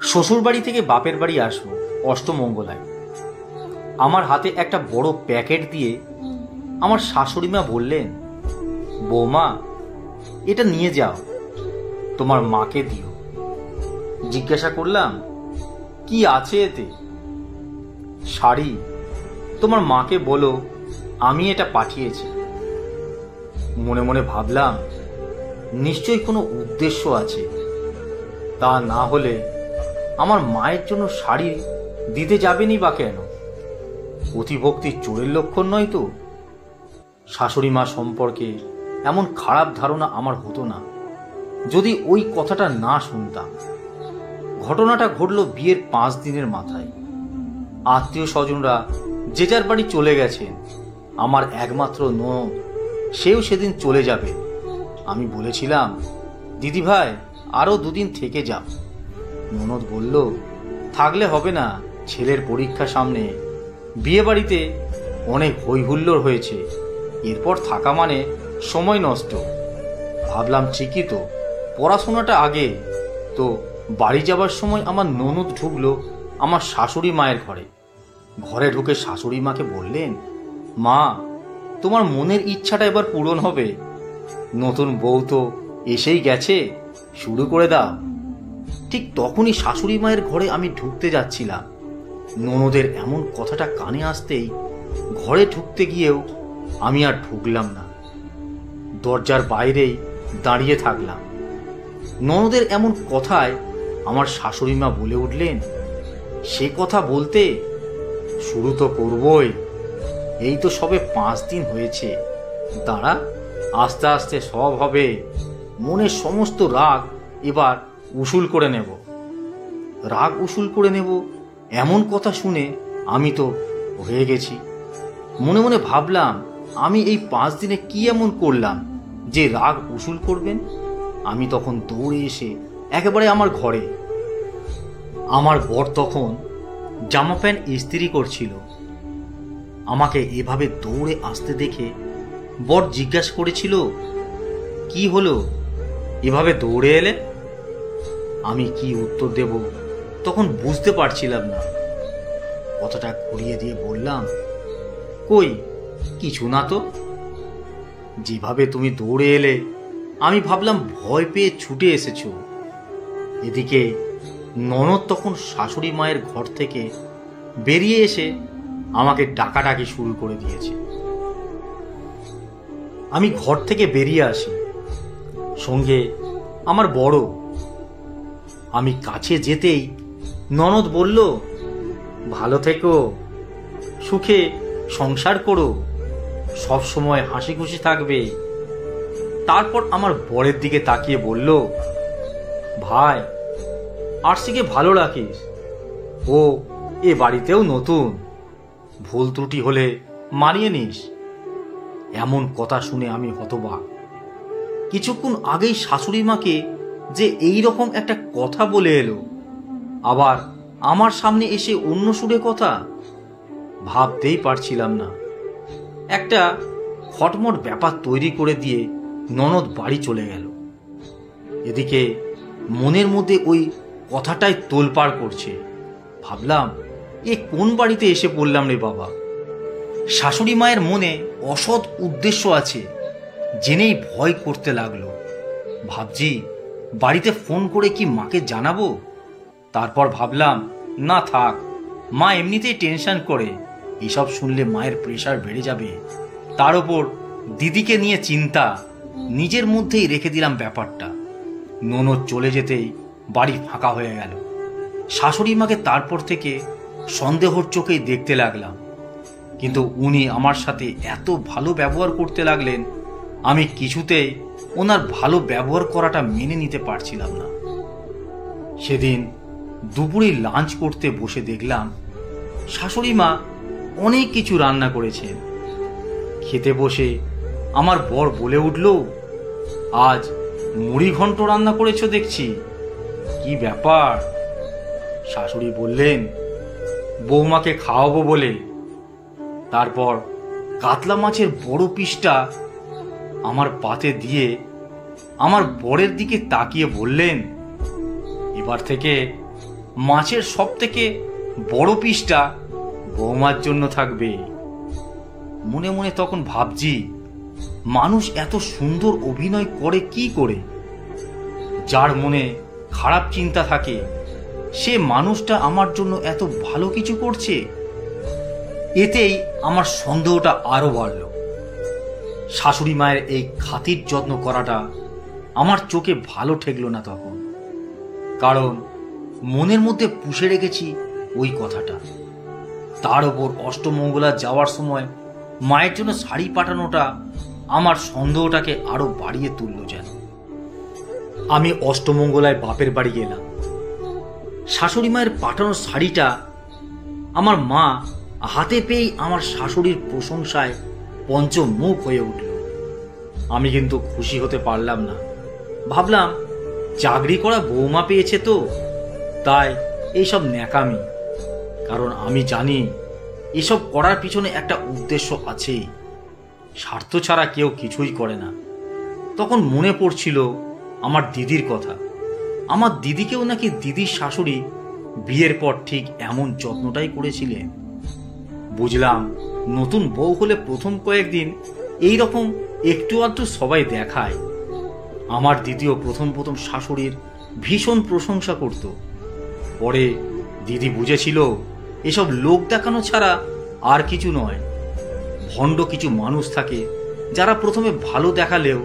শ্বশুর বাড়ি থেকে বাপের বাড়ি আসবো অষ্টমঙ্গলায়। আমার হাতে একটা বড় প্যাকেট দিয়ে আমার শাশুড়ি মা বললেন, বৌমা এটা নিয়ে যাও, তোমার মাকে দিও। জিজ্ঞাসা করলাম, কি আছে এতে? শাড়ি, তোমার মাকে বলো আমি এটা পাঠিয়েছি। মনে মনে ভাবলাম, নিশ্চয়ই কোনো উদ্দেশ্য আছে, তা না হলে আমার মায়ের জন্য শাড়ি দিতে যাবেনি বা কেন? অতিভক্তি চোরের লক্ষণ নয় তো? শাশুড়ি মা সম্পর্কে এমন খারাপ ধারণা আমার হতো না যদি ওই কথাটা না শুনতাম। ঘটনাটা ঘটল বিয়ের 5 দিনের মাথায়। আত্মীয় স্বজনরা যে যার বাড়ি চলে গেছেন। আমার একমাত্র ননদ, সেও সেদিন চলে যাবে। আমি বলেছিলাম, দিদি ভাই আরো 2 দিন থেকে যাও। ননদ বলল, থাকলে হবে না, ছেলের পরীক্ষা সামনে, বিয়ে বাড়িতে অনেক হইহুল্লোড় হয়েছে, এরপর থাকা মানে সময় নষ্ট। ভাবলাম ঠিকই তো, পড়াশোনাটা আগে। তো বাড়ি যাবার সময় আমার ননদ ঢুকলো আমার শাশুড়ি মায়ের ঘরে। ঘরে ঢুকে শাশুড়ি মাকে বললেন, মা তোমার মনের ইচ্ছাটা এবার পূরণ হবে, নতুন বউ তো এসেই গেছে, শুরু করে দাও। ঠিক তখনই শাশুড়ি মায়ের ঘরে আমি ঢুকতে যাচ্ছিলাম। ননদের এমন কথাটা কানে আসতেই ঘরে ঢুকতে গিয়েও আমি আর ঢুকলাম না, দরজার বাইরেই দাঁড়িয়ে থাকলাম। ননদের এমন কথায় আমার শাশুড়ি মা বলে উঠলেন, সে কথা বলতে শুরু তো করবই, এই তো সবে 5 দিন হয়েছে, দাঁড়া, আস্তে আস্তে সব হবে, মনের সমস্ত রাগ এবার উসুল করে নেব। রাগ উসুল করে নেব, এমন কথা শুনে আমি তো হয়ে গেছি। মনে মনে ভাবলাম, আমি এই 5 দিনে কি এমন করলাম যে রাগ উসুল করবেন? আমি তখন দৌড়ে এসে একেবারে আমার ঘরে। আমার বর তখন জামা প্যান্ট ইস্ত্রি করছিল। আমাকে এভাবে দৌড়ে আসতে দেখে বর জিজ্ঞাসা করেছিল, কি হলো, এভাবে দৌড়ে এলে? আমি কি উত্তর দেব তখন বুঝতে পারছিলাম না। কথাটা ঘুরিয়ে দিয়ে বললাম, কই কিছু না তো। যেভাবে তুমি দৌড়ে এলে আমি ভাবলাম ভয় পেয়ে ছুটে এসেছো। এদিকে ননদ তখন শাশুড়ি মায়ের ঘর থেকে বেরিয়ে এসে আমাকে ডাকাডাকি শুরু করে দিয়েছে। আমি ঘর থেকে বেরিয়ে আসি, সঙ্গে আমার বড়। আমি কাছে যেতেই ননদ বলল, ভালো থেকো, সুখে সংসার করো, সব সময় হাসি খুশি থাকবে। তারপর আমার বরের দিকে তাকিয়ে বলল, ভাই আরশিকে ভালো রাখিস, ও এ বাড়িতেও নতুন, ভুল ত্রুটি হলে মানিয়ে নিস। এমন কথা শুনে আমি হতবাক। কিছুক্ষণ আগেই শাশুড়ি মাকে যে এই রকম একটা কথা বলে এলো, আবার আমার সামনে এসে অন্য সুরে কথা, ভাবতেই পারছিলাম না। একটা খটমট ব্যাপার তৈরি করে দিয়ে ননদ বাড়ি চলে গেল। এদিকে মনের মধ্যে ওই কথাটাই তোলপাড় করছে। ভাবলাম, এ কোন বাড়িতে এসে পড়লাম রে বাবা। শাশুড়ি মায়ের মনে অসৎ উদ্দেশ্য আছে জেনেই ভয় করতে লাগলো। ভাবছি, বাড়িতে ফোন করে কি মাকে জানাবো? তারপর ভাবলাম, না থাক, মা এমনিতেই টেনশন করে, এসব শুনলে মায়ের প্রেশার বেড়ে যাবে। তার উপর দিদিকে নিয়ে চিন্তা, নিজের মধ্যেই রেখে দিলাম ব্যাপারটা। ননদ চলে যেতেই বাড়ি ফাঁকা হয়ে গেল। শাশুড়ি মাকে তারপর থেকে সন্দেহর চোখেই দেখতে লাগলাম, কিন্তু উনি আমার সাথে এত ভালো ব্যবহার করতে লাগলেন, আমি কিছুতেই ওনার ভালো ব্যবহার করাটা মেনে নিতে পারছিলাম না। সেদিন দুপুরে লাঞ্চ করতে বসে দেখলাম শাশুড়ি মা অনেক কিছু রান্না করেছেন। খেতে বসে আমার বর বলে উঠল, আজ মুড়ি ঘন্ট রান্না করেছো দেখছি, কি ব্যাপার? শাশুড়ি বললেন, বৌমাকে খাওয়াবো বলে। তারপর কাতলা মাছের বড় পিসটা আমার পাতে দিয়ে আমার বরের দিকে তাকিয়ে বললেন, এবার থেকে মাছের সব থেকে বড় পিসটা বৌমার জন্য থাকবে। মনে মনে তখন ভাবছি, মানুষ এত সুন্দর অভিনয় করে কি করে? যার মনে খারাপ চিন্তা থাকে সে মানুষটা আমার জন্য এত ভালো কিছু করছে। এতেই আমার সন্দেহটা আরো বাড়ল। শাশুড়ি মায়ের এই খাতির যত্ন করাটা আমার চোখে ভালো ঠেকল না তখন, কারণ মনের মধ্যে পুষে রেখেছি ওই কথাটা। তার ওপর অষ্টমঙ্গলা যাওয়ার সময় মায়ের জন্য শাড়ি পাঠানোটা আমার সন্দেহটাকে আরো বাড়িয়ে তুলল যেন। আমি অষ্টমঙ্গলায় বাপের বাড়ি গেলাম। শাশুড়ি মায়ের পাঠানো শাড়িটা আমার মা হাতে পেয়েই আমার শাশুড়ির প্রশংসায় পঞ্চমুখ হয়ে উঠল। আমি কিন্তু খুশি হতে পারলাম না। ভাবলাম চাকরি করা বৌমা পেয়েছে তো, তাই এইসব ন্যাকামি। কারণ আমি জানি এসব করার পিছনে একটা উদ্দেশ্য আছেই, স্বার্থ ছাড়া কেউ কিছুই করে না। তখন মনে পড়ছিল আমার দিদির কথা। আমার দিদিকেও নাকি দিদির শাশুড়ি বিয়ের পর ঠিক এমন যত্নটাই করেছিলেন। বুঝলাম নতুন বউ হলে প্রথম কয়েকদিন এইরকম একটু আধটু সবাই দেখায়। আমার দিদিও প্রথম প্রথম শাশুড়ির ভীষণ প্রশংসা করত। পরে দিদি বুঝেছিল এসব লোক দেখানো ছাড়া আর কিছু নয়। ভণ্ড কিছু মানুষ থাকে যারা প্রথমে ভালো দেখালেও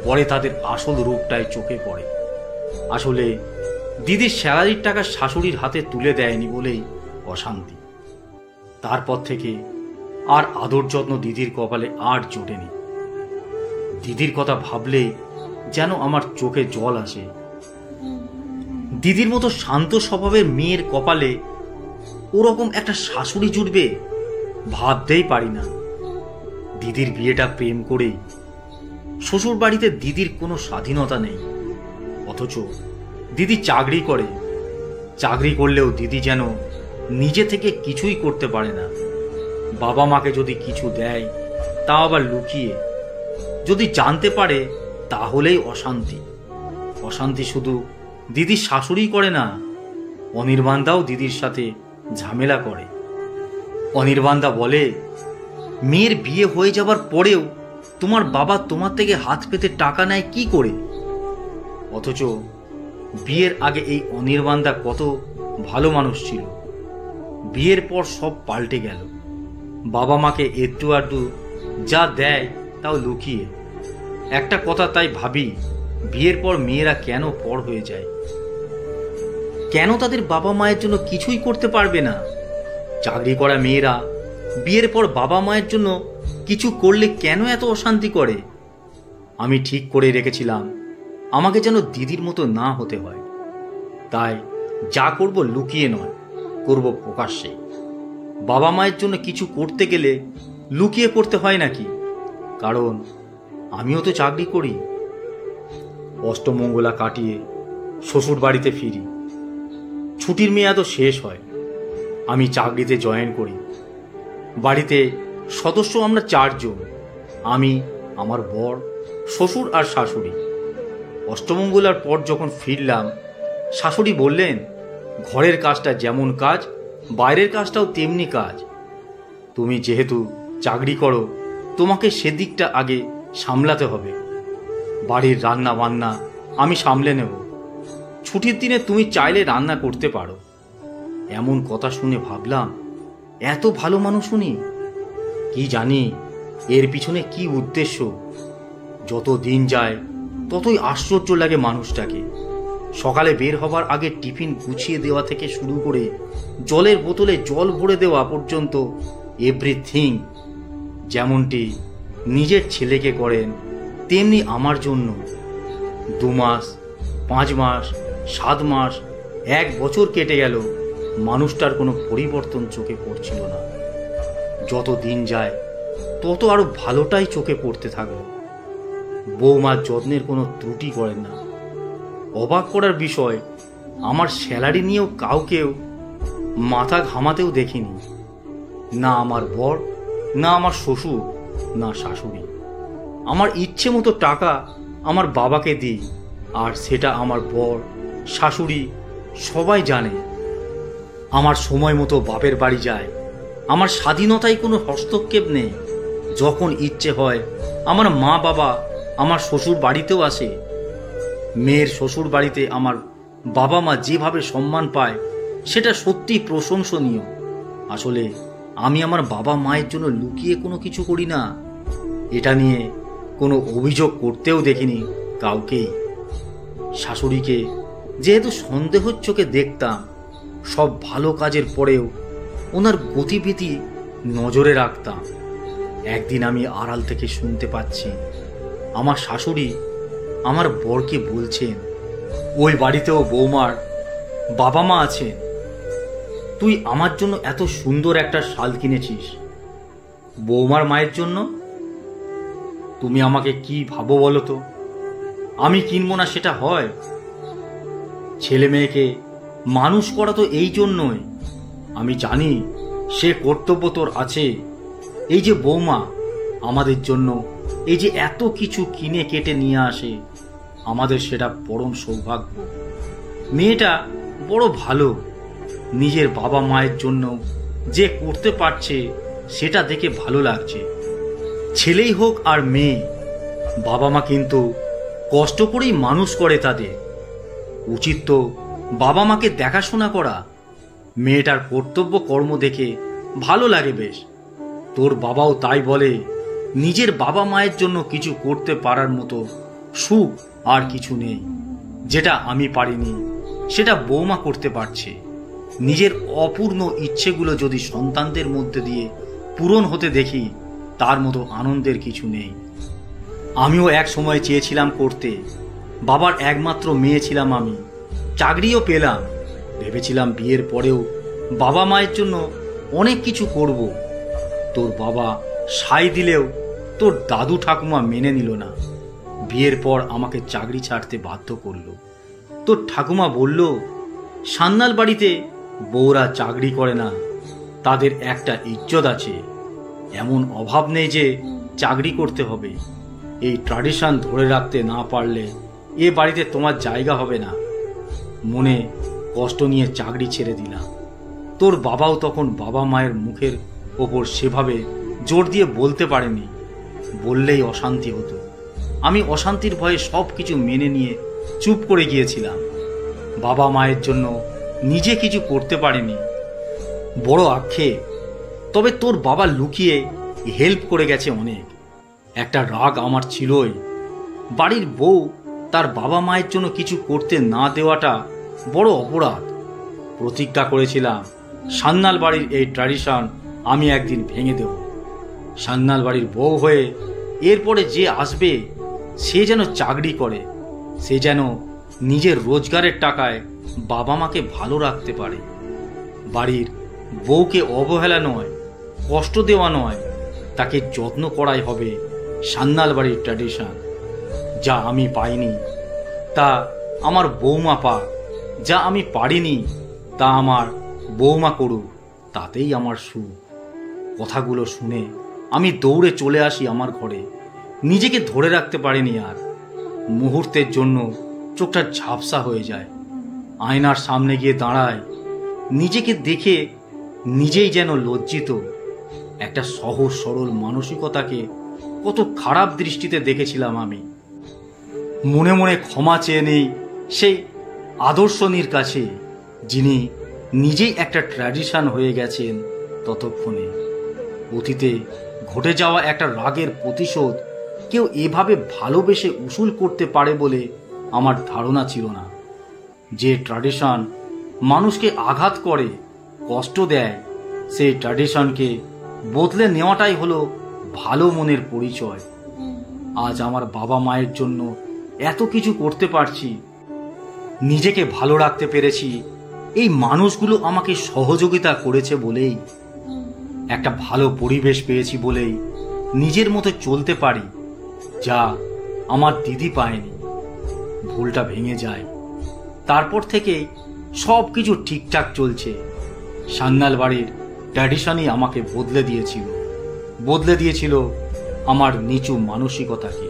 পরে তাদের আসল রূপটাই চোখে পড়ে। আসলে দিদির স্যালারির টাকা শাশুড়ির হাতে তুলে দেয়নি বলেই অশান্তি। তারপর থেকে আর আদর যত্ন দিদির কপালে আর জোটেনি। দিদির কথা ভাবলেই যেন আমার চোখে জল আসে। দিদির মতো শান্ত স্বভাবের মেয়ের কপালে ওরকম একটা শাশুড়ি জুটবে ভাবতেই পারি না। দিদির বিয়েটা প্রেম করেই। শ্বশুর বাড়িতে দিদির কোনো স্বাধীনতা নেই, অথচ দিদি চাকরি করে। চাকরি করলেও দিদি যেন নিজে থেকে কিছুই করতে পারে না। বাবা মাকে যদি কিছু দেয় তা আবার লুকিয়ে। যদি জানতে পারে তাহলেই অশান্তি। অশান্তি শুধু দিদির শাশুড়ি করে না, অনির্বাণদাও দিদির সাথে ঝামেলা করে। অনির্বাণদা বলে, মেয়ের বিয়ে হয়ে যাবার পরেও তোমার বাবা তোমার থেকে হাত পেতে টাকা নেয় কি করে? অথচ বিয়ের আগে এই অনির্বাণদা কত ভালো মানুষ ছিল। বিয়ের পর সব পাল্টে গেল। বাবা মাকে একটু আধটু যা দেয় তাও লুকিয়ে। একটা কথা তাই ভাবি, বিয়ের পর মেয়েরা কেন পর হয়ে যায়? কেন তাদের বাবা মায়ের জন্য কিছুই করতে পারবে না? চাকরি করা মেয়েরা বিয়ের পর বাবা মায়ের জন্য কিছু করলে কেন এত অশান্তি করে? আমি ঠিক করে রেখেছিলাম আমাকে যেন দিদির মতো না হতে হয়। তাই যা করব লুকিয়ে নয়, করব প্রকাশ্যে। বাবা মায়ের জন্য কিছু করতে গেলে লুকিয়ে করতে হয় নাকি? কারণ আমিও তো চাকরি করি। অষ্টমঙ্গলা কাটিয়ে শ্বশুর বাড়িতে ফিরি। ছুটির মেয়াদও শেষ হয়। আমি চাকরিতে জয়েন করি। বাড়িতে সদস্য আমরা 4 জন, আমি, আমার বর, শ্বশুর আর শাশুড়ি। অষ্টমঙ্গলার পর যখন ফিরলাম, শাশুড়ি বললেন, ঘরের কাজটা যেমন কাজ, বাইরের কাজটাও তেমনি কাজ। তুমি যেহেতু চাকরি করো, তোমাকে সেদিকটা আগে সামলাতে হবে। বাড়ির রান্না বান্না আমি সামলে নেব। ছুটির দিনে তুমি চাইলে রান্না করতে পারো। এমন কথা শুনে ভাবলাম, এত ভালো মানুষ উনি। কি জানি এর পিছনে কি উদ্দেশ্য। যত দিন যায় ততই আশ্চর্য লাগে মানুষটাকে। সকালে বের হবার আগে টিফিন গুছিয়ে দেওয়া থেকে শুরু করে জলের বোতলে জল ভরে দেওয়া পর্যন্ত এভরিথিং যেমনটি নিজের ছেলেকে করেন তেমনি আমার জন্য। 2 মাস, 5 মাস, 7 মাস, 1 বছর কেটে গেল, মানুষটার কোনো পরিবর্তন চোখে পড়ছিল না। যত দিন যায় তত আরো ভালোটাই চোখে পড়তে থাকলো। বৌমার যত্নের কোনো ত্রুটি করেন না। অবাক করার বিষয়, আমার স্যালারি নিয়েও কাউকেও মাথা ঘামাতেও দেখিনি। না আমার বর, না আমার শ্বশুর, না শাশুড়ি। আমার ইচ্ছে মতো টাকা আমার বাবাকে দিই, আর সেটা আমার বর, শাশুড়ি সবাই জানে আমার সময় মতো বাপের বাড়ি যায়। আমার স্বাধীনতায় কোনো হস্তক্ষেপ নেই। যখন ইচ্ছে হয় আমার মা বাবা আমার শ্বশুর বাড়িতেও আসে। মেয়ের শ্বশুর বাড়িতে আমার বাবা মা যেভাবে সম্মান পায় সেটা সত্যি প্রশংসনীয়। আসলে আমি আমার বাবা মায়ের জন্য লুকিয়ে কোনো কিছু করি না। এটা নিয়ে কোনো অভিযোগ করতেও দেখিনি কাউকেই। শাশুড়িকে যেহেতু সন্দেহের চোখে দেখতাম, সব ভালো কাজের পরেও ওনার গতিবিধি নজরে রাখতাম। একদিন আমি আড়াল থেকে শুনতে পাচ্ছি আমার শাশুড়ি আমার বরকে বলছেন, ওই বাড়িতেও বৌমার বাবা মা আছেন। তুই আমার জন্য এত সুন্দর একটা শাল কিনেছিস, বৌমার মায়ের জন্য? তুমি আমাকে কি ভাবো বলো তো? আমি কিনবো না সেটা হয়? ছেলে মেয়েকে মানুষ করা তো এই জন্যই। আমি জানি সে কর্তব্য তোর আছে। এই যে বৌমা আমাদের জন্য এই যে এত কিছু কিনে কেটে নিয়ে আসে, আমাদের সেটা পরম সৌভাগ্য। মেয়েটা বড় ভালো, নিজের বাবা মায়ের জন্য যে করতে পারছে সেটা দেখে ভালো লাগছে। ছেলেই হোক আর মেয়ে, বাবা মা কিন্তু কষ্ট করেই মানুষ করে তাদের। উচিত তো বাবা মাকে দেখাশোনা করা। মেয়েটার কর্তব্য কর্ম দেখে ভালো লাগে বেশ। তোর বাবাও তাই বলে, নিজের বাবা মায়ের জন্য কিছু করতে পারার মতো সুখ আর কিছু নেই। যেটা আমি পারিনি সেটা বৌমা করতে পারছে। নিজের অপূর্ণ ইচ্ছেগুলো যদি সন্তানদের মধ্যে দিয়ে পূরণ হতে দেখি, তার মতো আনন্দের কিছু নেই। আমিও এক সময় চেয়েছিলাম করতে। বাবার একমাত্র মেয়ে ছিলাম আমি, চাকরিও পেলাম। ভেবেছিলাম বিয়ের পরেও বাবা মায়ের জন্য অনেক কিছু করব। তোর বাবা সাই দিলেও তোর দাদু ঠাকুমা মেনে নিল না। বিয়ের পর আমাকে চাকরি ছাড়তে বাধ্য করলো। তোর ঠাকুমা বলল, সান্নাল বাড়িতে বউরা চাকরি করে না, তাদের একটা ইজ্জত আছে। এমন অভাব নেই যে চাকরি করতে হবে। এই ট্র্যাডিশন ধরে রাখতে না পারলে এ বাড়িতে তোমার জায়গা হবে না। মনে কষ্ট নিয়ে চাকরি ছেড়ে দিলাম। তোর বাবাও তখন বাবা মায়ের মুখের ওপর সেভাবে জোর দিয়ে বলতে পারেনি, বললেই অশান্তি হতো। আমি অশান্তির ভয়ে সব কিছু মেনে নিয়ে চুপ করে গিয়েছিলাম। বাবা মায়ের জন্য নিজে কিছু করতে পারিনি, বড় আক্ষেপ। তবে তোর বাবা লুকিয়ে হেল্প করে গেছে অনেক। একটা রাগ আমার ছিলই। বাড়ির বউ তার বাবা মায়ের জন্য কিছু করতে না দেওয়াটা বড় অপরাধ। প্রতিজ্ঞা করেছিলাম সান্নাল বাড়ির এই ট্র্যাডিশন আমি একদিন ভেঙে দেব। সান্নাল বাড়ির বউ হয়ে এরপরে যে আসবে সে যেন চাকরি করে, সে যেন নিজের রোজগারের টাকায় বাবা মাকে ভালো রাখতে পারে। বাড়ির বউকে অবহেলা নয়, কষ্ট দেওয়া নয়, তাকে যত্ন করাই হবে সান্নাল বাড়ির ট্র্যাডিশন। যা আমি পাইনি তা আমার বৌমা পাক, যা আমি পারিনি তা আমার বৌমা করুক, তাতেই আমার সুখ। কথাগুলো শুনে আমি দৌড়ে চলে আসি আমার ঘরে। নিজেকে ধরে রাখতে পারিনি আর। মুহূর্তের জন্য চোখটা ঝাপসা হয়ে যায়। আয়নার সামনে গিয়ে দাঁড়ায়, নিজেকে দেখে নিজেই যেন লজ্জিত। একটা সহজ সরল মানসিকতাকে কত খারাপ দৃষ্টিতে দেখেছিলাম আমি। মনে মনে ক্ষমা চেয়ে নেই সেই আদর্শনীর কাছে, যিনি নিজেই একটা ট্র্যাডিশন হয়ে গেছেন ততক্ষণে। অতীতে ঘটে যাওয়া একটা রাগের প্রতিশোধ কেউ এভাবে ভালোবেসে উসুল করতে পারে বলে আমার ধারণা ছিল না। যে ট্র্যাডিশন মানুষকে আঘাত করে, কষ্ট দেয়, সেই ট্র্যাডিশনকে বদলে নেওয়াটাই হলো ভালো মনের পরিচয়। আজ আমার বাবা মায়ের জন্য এত কিছু করতে পারছি, নিজেকে ভালো রাখতে পেরেছি। এই মানুষগুলো আমাকে সহযোগিতা করেছে বলেই, একটা ভালো পরিবেশ পেয়েছি বলেই নিজের মতো চলতে পারি, যা আমার দিদি পায়নি। ভুলটা ভেঙে যায়, তারপর থেকে সব কিছু ঠিকঠাক চলছে। সান্নাল বাড়ির ট্র্যাডিশনই আমাকে বদলে দিয়েছিল আমার নিচু মানসিকতাকে।